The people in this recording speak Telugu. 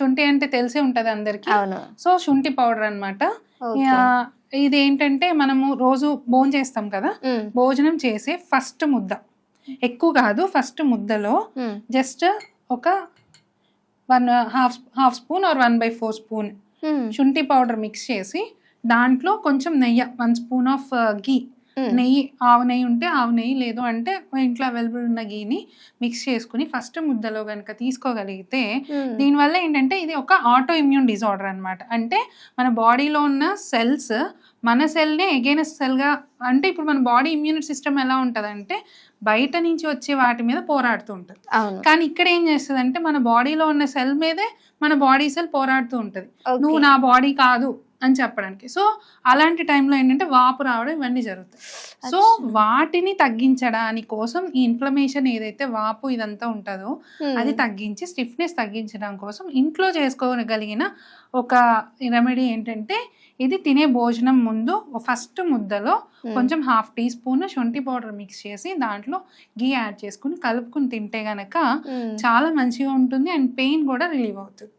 శుంఠి అంటే తెలిసే ఉంటది అందరికి. అవును. సో శుంఠి పౌడర్ అన్నమాట. ఓకే. ఇది ఏంటంటే మనము రోజు భోజనం చేస్తాం కదా, భోజనం చేసే ఫస్ట్ ముద్ద, ఎక్కువ కాదు, ఫస్ట్ ముద్దలో జస్ట్ ఒక 1/2 స్పూన్ ఆర్ 1/4 స్పూన్ శుంఠి పౌడర్ మిక్స్ చేసి దాంట్లో కొంచెం నెయ్యి, 1 స్పూన్ ఆఫ్ గీ, నెయ్యి, ఆవు నెయ్యి ఉంటే ఆవు నెయ్యి, లేదు అంటే ఇంట్లో అవైలబుల్ ఉన్న గీని మిక్స్ చేసుకుని ఫస్ట్ ముద్దలో కనుక తీసుకోగలిగితే దీనివల్ల ఏంటంటే ఇది ఒక ఆటో ఇమ్యూన్ డిజార్డర్ అనమాట. అంటే మన బాడీలో ఉన్న సెల్స్ మన సెల్నే ఎగైనెస్ట్ సెల్గా, అంటే ఇప్పుడు మన బాడీ ఇమ్యూన్ సిస్టమ్ ఎలా ఉంటుందంటే బయట నుంచి వచ్చే వాటి మీద పోరాడుతూ ఉంటుంది. కానీ ఇక్కడ ఏం చేస్తుంది అంటే మన బాడీలో ఉన్న సెల్ మీదే మన బాడీ సెల్ పోరాడుతూ ఉంటుంది, నువ్వు నా బాడీ కాదు అని చెప్పడానికి. సో అలాంటి టైంలో ఏంటంటే వాపు రావడం ఇవన్నీ జరుగుతాయి. సో వాటిని తగ్గించడానికి కోసం ఈ ఇన్ఫ్లమేషన్ ఏదైతే వాపు ఇదంతా ఉంటుందో అది తగ్గించి స్టిఫ్నెస్ తగ్గించడం కోసం ఇంట్లో చేసుకోగలిగిన ఒక రెమెడీ ఏంటంటే ఇది తినే భోజనం ముందు ఫస్ట్ ముద్దలో కొంచెం 1/2 టీ స్పూన్ శొంఠి పౌడర్ మిక్స్ చేసి దాంట్లో గీ యాడ్ చేసుకుని కలుపుకుని తింటే గనక చాలా మంచిగా ఉంటుంది అండ్ పెయిన్ కూడా రిలీవ్ అవుతుంది.